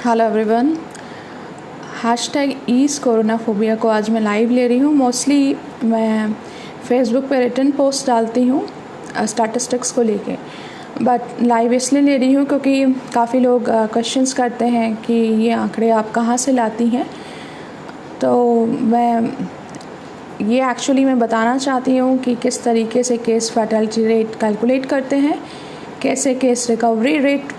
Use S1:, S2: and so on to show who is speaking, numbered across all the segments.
S1: Hello everyone. Hashtag ease कोरोनाफोबिया को आज मैं लाइव ले रही हूँ। मोस्टली मैं फेसबुक पे रिटन पोस्ट डालती हूँ स्टैटिस्टिक्स को लेके, बट लाइव इसलिए ले रही हूँ क्योंकि काफ़ी लोग क्वेश्चंस करते हैं कि ये आंकड़े आप कहाँ से लाती हैं। तो मैं बताना चाहती हूँ कि किस तरीके से केस फैटेलिटी रेट कैलकुलेट करते हैं, कैसे केस रिकवरी रेट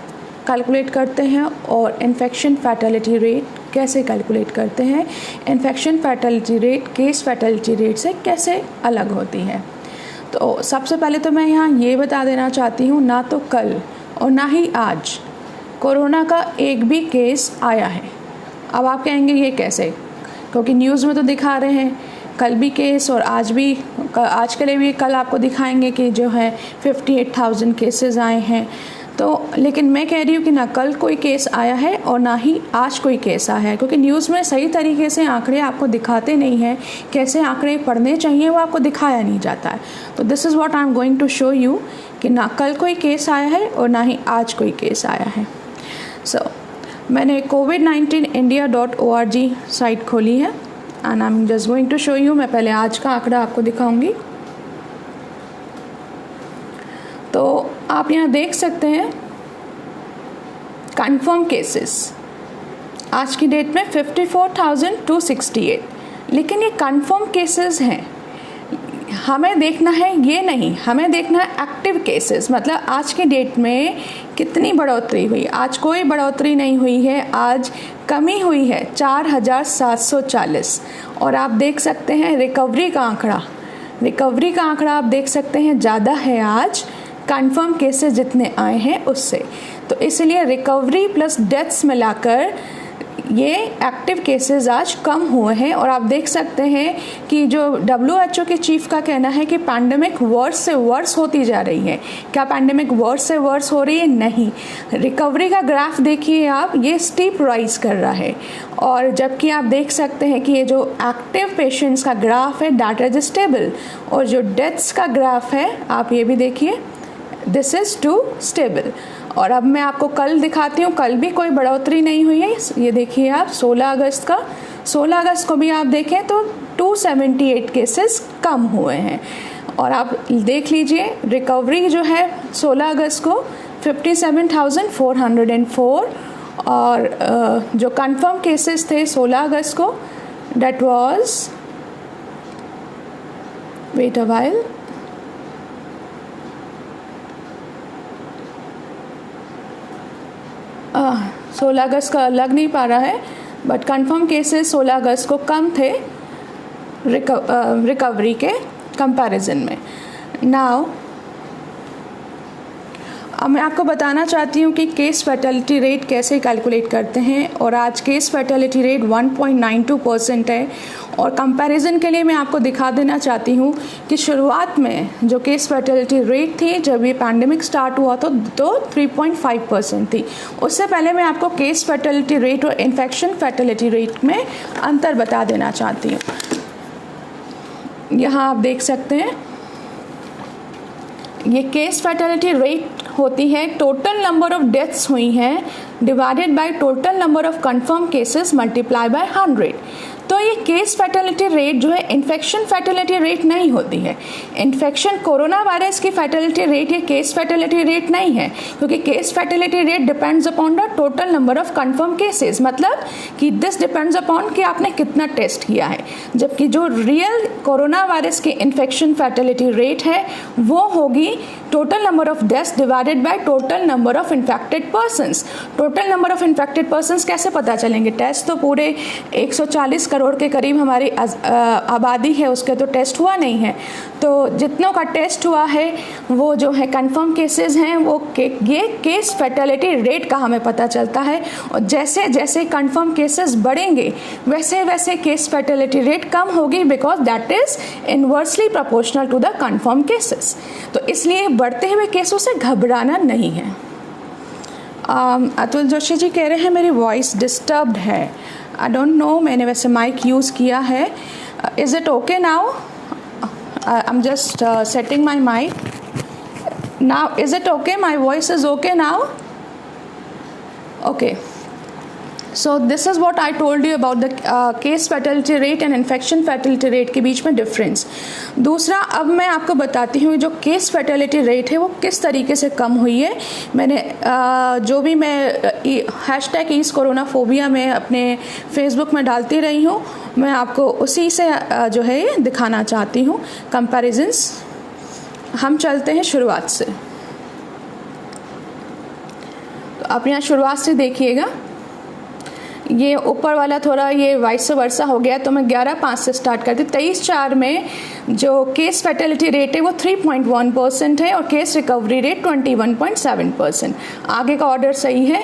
S1: कैलकुलेट करते हैं और इन्फेक्शन फैटेलिटी रेट कैसे कैलकुलेट करते हैं। Infection fatality rate case fatality rate से कैसे अलग होती है। तो सबसे पहले तो मैं यहाँ ये बता देना चाहती हूँ, ना तो कल और ना ही आज कोरोना का एक भी केस आया है। अब आप कहेंगे ये कैसे, क्योंकि न्यूज़ में तो दिखा रहे हैं कल भी केस और आज के लिए भी कल आपको दिखाएंगे कि जो है 58,000 केसेस आए हैं। तो लेकिन मैं कह रही हूँ कि ना कल कोई केस आया है और ना ही आज कोई केस आया है, क्योंकि न्यूज़ में सही तरीके से आंकड़े आपको दिखाते नहीं हैं। कैसे आंकड़े पढ़ने चाहिए वो आपको दिखाया नहीं जाता है। तो this is what I am going to show you कि ना कल कोई केस आया है और ना ही आज कोई केस आया है। मैंने covid19india.org साइट खोली है and I am just going to show you. मैं पहले आज का आंकड़ा आपको दिखाऊंगी। तो आप यहाँ देख सकते हैं कंफर्म केसेस आज की डेट में 54,268, लेकिन ये कंफर्म केसेस हैं। हमें देखना है ये नहीं, हमें देखना है एक्टिव केसेस, मतलब आज की डेट में कितनी बढ़ोतरी हुई। आज कोई बढ़ोतरी नहीं हुई है, आज कमी हुई है 4,740। और आप देख सकते हैं रिकवरी का आंकड़ा आप देख सकते हैं ज़्यादा है आज कंफर्म केसेस जितने आए हैं उससे। तो इसलिए रिकवरी प्लस डेथ्स मिलाकर ये एक्टिव केसेस आज कम हुए हैं। और आप देख सकते हैं कि जो WHO के चीफ का कहना है कि पैंडेमिक वर्स से वर्स होती जा रही है। क्या पैंडेमिक वर्स से वर्स हो रही है? नहीं। रिकवरी का ग्राफ देखिए आप, ये स्टीप राइज कर रहा है। और जबकि आप देख सकते हैं कि ये जो एक्टिव पेशेंट्स का ग्राफ है दैट इज स्टेबल, और जो डेथ्स का ग्राफ है आप ये भी देखिए, दिस इज़ टू स्टेबल। और अब मैं आपको कल दिखाती हूँ, कल भी कोई बढ़ोतरी नहीं हुई है। ये देखिए आप 16 अगस्त को भी आप देखें तो 278 केसेस कम हुए हैं। और आप देख लीजिए रिकवरी जो है 16 अगस्त को 57,404, और जो कंफर्म केसेस थे 16 अगस्त को that was, wait a while, 16 अगस्त का लग नहीं पा रहा है, बट कंफर्म केसेस 16 अगस्त को कम थे रिकवरी के कंपैरिजन में। नाउ अब मैं आपको बताना चाहती हूँ कि केस फैटेलिटी रेट कैसे कैलकुलेट करते हैं। और आज केस फैटेलिटी रेट 1.92% है। और कंपैरिजन के लिए मैं आपको दिखा देना चाहती हूँ कि शुरुआत में जो केस फैटेलिटी रेट थी जब ये पैंडेमिक स्टार्ट हुआ तो 3.5% थी। उससे पहले मैं आपको केस फैटेलिटी रेट और इन्फेक्शन फैटेलिटी रेट में अंतर बता देना चाहती हूँ। यहाँ आप देख सकते हैं ये केस फैटेलिटी रेट होती है टोटल नंबर ऑफ डेथ्स हुई हैं divided by total number of confirmed cases multiply by 100। तो ये केस फैटेलिटी रेट जो है इन्फेक्शन फैटेलिटी रेट नहीं होती है। इन्फेक्शन कोरोना वायरस की फैटेलिटी रेट ये केस फैटेलिटी रेट नहीं है, क्योंकि case fatality rate depends upon the total number of confirmed cases, मतलब कि दिस डिपेंड्स अपॉन कि आपने कितना टेस्ट किया है। जबकि जो रियल कोरोना वायरस की इन्फेक्शन फैटेलिटी रेट है वो होगी total number of deaths divided by total number of infected persons. Total number of infected persons कैसे पता चलेंगे? टेस्ट तो पूरे 140 करोड़ के करीब हमारी आबादी है, उसके तो टेस्ट हुआ नहीं है। तो जितनों का टेस्ट हुआ है वो जो है कंफर्म केसेस हैं, वो ये केस फैटेलिटी रेट का हमें पता चलता है। और जैसे जैसे कंफर्म केसेस बढ़ेंगे वैसे वैसे केस फैटेलिटी रेट कम होगी, because that is inversely proportional to the confirmed cases. तो इसलिए बढ़ते हुए केसों से घबराना नहीं है। अतुल जोशी जी कह रहे हैं मेरी वॉइस डिस्टर्ब्ड है। आई डोंट नो, मैंने वैसे माइक यूज़ किया है। Is it okay now? I am just setting my mic now. Is it okay? My voice is okay now? Okay. So this is what I told you about the case fatality rate and infection fatality rate के बीच में difference. दूसरा, अब मैं आपको बताती हूँ जो केस फैटलिटी रेट है वो किस तरीके से कम हुई है। मैंने जो भी मैं हैशटैग इस कोरोनाफोबिया में अपने फेसबुक में डालती रही हूँ, मैं आपको उसी से जो है ये दिखाना चाहती हूँ कंपैरिजन्स। हम चलते हैं शुरुआत से, तो आप यहाँ शुरुआत से देखिएगा। ये ऊपर वाला थोड़ा ये वाइस वर्सा हो गया, तो मैं 11/5 से स्टार्ट करती हूँ। 23/4 में जो केस फैटलिटी रेट है वो 3.1% है और केस रिकवरी रेट 21.7%। आगे का ऑर्डर सही है।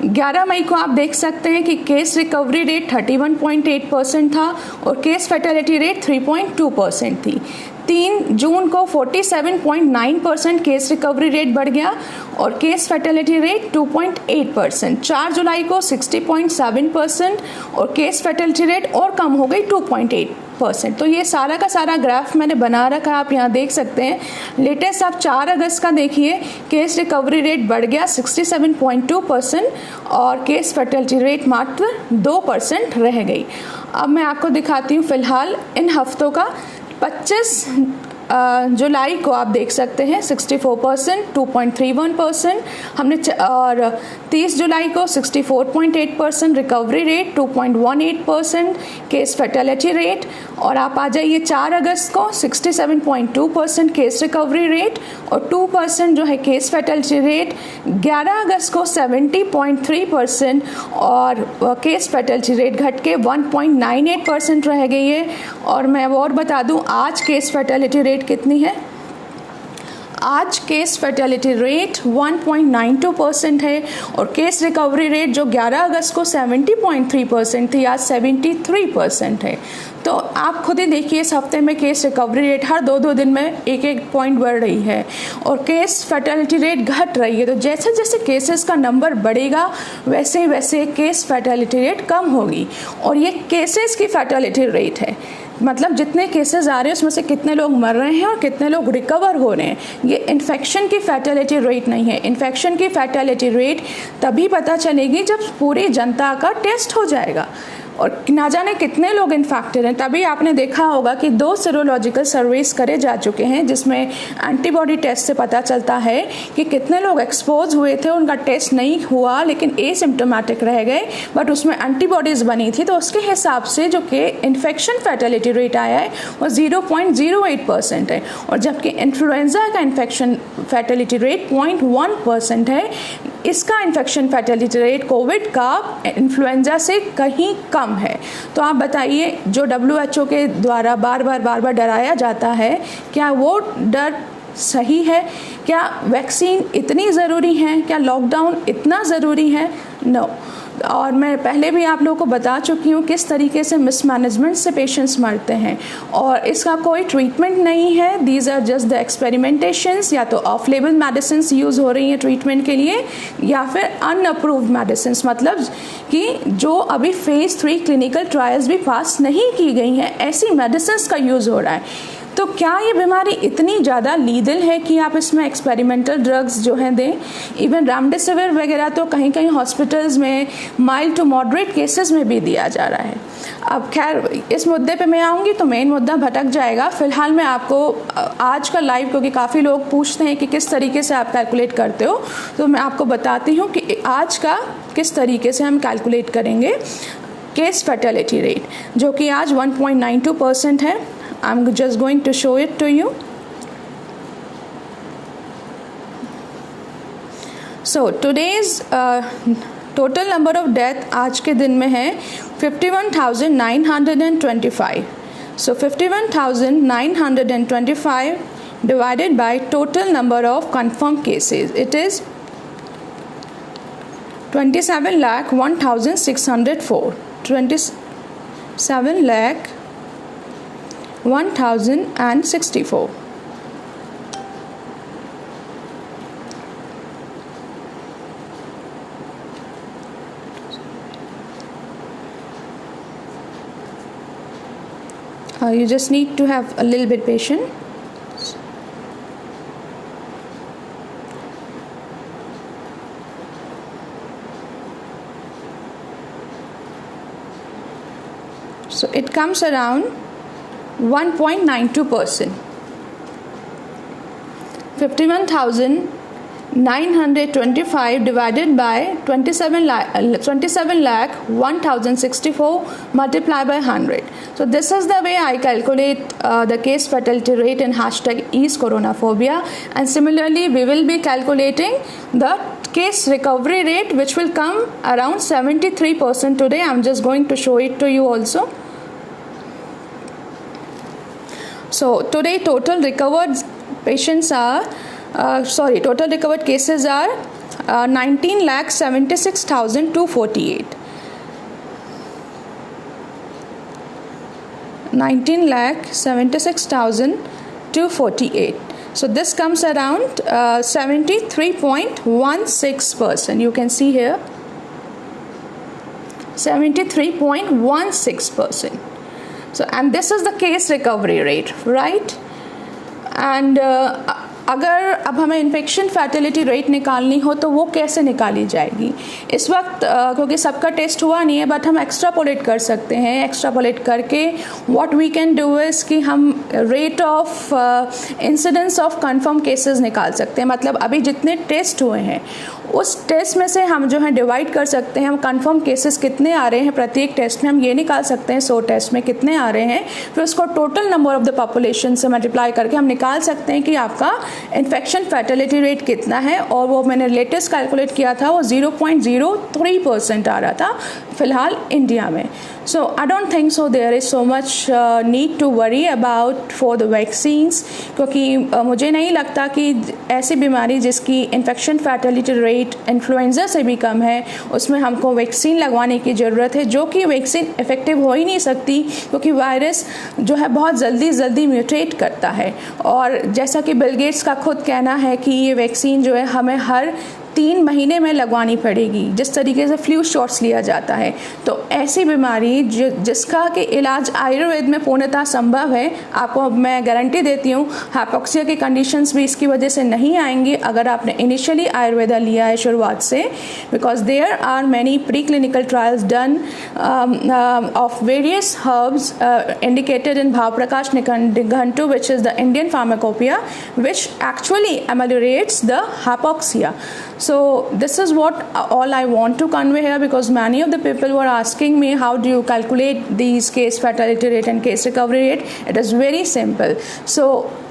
S1: 11 मई को आप देख सकते हैं कि केस रिकवरी रेट 31.8% था और केस फैटलिटी रेट 3.2% थी। 3 जून को 47.9% केस रिकवरी रेट बढ़ गया और केस फैटलिटी रेट 2.8%। 4 जुलाई को 60.7% और केस फैटलिटी रेट और कम हो गई 2.8%। तो ये सारा का सारा ग्राफ मैंने बना रखा है, आप यहाँ देख सकते हैं। लेटेस्ट आप 4 अगस्त का देखिए, केस रिकवरी रेट बढ़ गया 67.2% और केस फैटलिटी रेट मात्र 2% रह गई। अब मैं आपको दिखाती हूँ फिलहाल इन हफ्तों का। 25 जुलाई को आप देख सकते हैं 64%, 2.31% हमने और 30 जुलाई को 64.8% recovery rate, 2.18% case fatality rate. और आप आ जाइए 4 अगस्त को 67.2% केस रिकवरी रेट और 2% जो है केस फैटलिटी रेट। 11 अगस्त को 70.3% और केस फैटलिटी रेट घट के 1.98% रह गई है। और मैं और बता दूं आज केस फैटलिटी रेट कितनी है। आज केस फैटलिटी रेट 1.92% है और केस रिकवरी रेट जो 11 अगस्त को 70.3% थी आज 73% है। तो आप खुद ही देखिए इस हफ्ते में केस रिकवरी रेट हर 2-2 दिन में 1-1 पॉइंट बढ़ रही है और केस फैटलिटी रेट घट रही है। तो जैसे जैसे केसेस का नंबर बढ़ेगा वैसे वैसे केस फैटलिटी रेट कम होगी। और ये केसेस की फैटलिटी रेट है, मतलब जितने केसेस आ रहे हैं उसमें से कितने लोग मर रहे हैं और कितने लोग रिकवर हो रहे हैं। ये इन्फेक्शन की फैटलिटी रेट नहीं है। इन्फेक्शन की फैटलिटी रेट तभी पता चलेगी जब पूरी जनता का टेस्ट हो जाएगा और ना जाने कितने लोग इन्फेक्टेड हैं। तभी आपने देखा होगा कि 2 सीरोलॉजिकल सर्वेस करे जा चुके हैं जिसमें एंटीबॉडी टेस्ट से पता चलता है कि कितने लोग एक्सपोज हुए थे, उनका टेस्ट नहीं हुआ लेकिन एसिम्प्टोमेटिक रह गए बट उसमें एंटीबॉडीज बनी थी। तो उसके हिसाब से जो कि इन्फेक्शन फैटलिटी रेट आया है वो 0.08% है और जबकि इन्फ्लुएंजा का इन्फेक्शन फैटलिटी रेट 0.1% है। इसका इन्फेक्शन फैटलिटी रेट कोविड का इन्फ्लुएंजा से कहीं कम है। तो आप बताइए जो WHO के द्वारा बार बार डराया जाता है, क्या वो डर सही है? क्या वैक्सीन इतनी ज़रूरी है? क्या लॉकडाउन इतना ज़रूरी है? नो। और मैं पहले भी आप लोगों को बता चुकी हूँ किस तरीके से मिसमैनेजमेंट से पेशेंट्स मरते हैं और इसका कोई ट्रीटमेंट नहीं है। These are just the experimentations. या तो ऑफ लेबल मेडिसिन यूज़ हो रही हैं ट्रीटमेंट के लिए या फिर अनअप्रूव्ड मेडिसिन, मतलब कि जो अभी फेज़ 3 क्लिनिकल ट्रायल्स भी पास नहीं की गई हैं, ऐसी मेडिसिन का यूज़ हो रहा है। तो क्या ये बीमारी इतनी ज़्यादा लीदल है कि आप इसमें एक्सपेरिमेंटल ड्रग्स जो हैं दें? इवन रेमडेसिविर वगैरह तो कहीं कहीं हॉस्पिटल्स में माइल्ड टू मॉडरेट केसेस में भी दिया जा रहा है। अब खैर इस मुद्दे पे मैं आऊँगी तो मेन मुद्दा भटक जाएगा। फ़िलहाल मैं आपको आज का लाइव, क्योंकि काफ़ी लोग पूछते हैं कि किस तरीके से आप कैलकुलेट करते हो, तो मैं आपको बताती हूँ कि आज का किस तरीके से हम कैलकुलेट करेंगे केस फैटलिटी रेट, जो कि आज 1.92% है। I'm just going to show it to you. So today's total number of death आज के दिन में है 51,925. So 51,925 divided by total number of confirmed cases, it is 27,01,604. 27,01,064. You just need to have a little bit patience. So it comes around 1.92%. 51,925 divided by 27 lakh 1,064 multiplied by 100. So this is the way I calculate the case fatality rate in hashtag is coronaphobia, and similarly we will be calculating the case recovery rate, which will come around 73% today. I'm just going to show it to you also. So today total recovered patients are total recovered cases are 19,76,248. 19,76,248. So this comes around 73.16%. You can see here 73.16%. So and this is the case recovery rate, right? And अगर अब हमें infection fatality rate निकालनी हो तो वो कैसे निकाली जाएगी इस वक्त, क्योंकि सबका टेस्ट हुआ नहीं है, बट हम एक्स्ट्रापोलेट कर सकते हैं. एक्स्ट्रापोलेट करके what we can do is कि हम rate of incidence of confirmed cases निकाल सकते हैं. मतलब अभी जितने टेस्ट हुए हैं उस टेस्ट में से हम जो है डिवाइड कर सकते हैं, हम कंफर्म केसेस कितने आ रहे हैं प्रत्येक टेस्ट में, हम ये निकाल सकते हैं 100 टेस्ट में कितने आ रहे हैं, फिर उसको total number of the population से मल्टीप्लाई करके हम निकाल सकते हैं कि आपका इन्फेक्शन फैटिलिटी रेट कितना है. और वो मैंने लेटेस्ट कैलकुलेट किया था, वो 0.03% आ रहा था फिलहाल इंडिया में. So I don't think so there is so much need to worry about for the vaccines, क्योंकि मुझे नहीं लगता कि ऐसी बीमारी जिसकी इन्फेक्शन फैटिलिटी रेट इन्फ्लुएंजा से भी कम है उसमें हमको वैक्सीन लगवाने की ज़रूरत है, जो कि वैक्सीन इफ़ेक्टिव हो ही नहीं सकती क्योंकि वायरस जो है बहुत जल्दी म्यूटेट करता है. और जैसा कि बिल गेट्स का खुद कहना है कि ये वैक्सीन जो है हमें हर 3 महीने में लगवानी पड़ेगी, जिस तरीके से फ्लू शॉट्स लिया जाता है. तो ऐसी बीमारी जिसका कि इलाज आयुर्वेद में पूर्णतः संभव है, आपको मैं गारंटी देती हूँ हाइपोक्सिया की कंडीशंस भी इसकी वजह से नहीं आएंगी अगर आपने इनिशियली आयुर्वेदा लिया है शुरुआत से, because there are many pre clinical trials done of various herbs indicated in Bhav Prakash Nighantu, which is the Indian pharmacopoeia, which actually ameliorates the hypoxia. So this is what all I want to convey here, because many of the people were asking me how do you calculate these case fatality rate and case recovery rate. It is very simple. So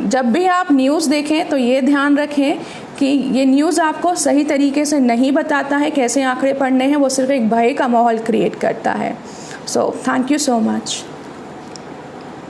S1: जब भी आप news देखें तो ये ध्यान रखें कि ये न्यूज़ आपको सही तरीके से नहीं बताता है कैसे आंकड़े पढ़ने हैं, वो सिर्फ एक भय का माहौल क्रिएट करता है. So thank you so much.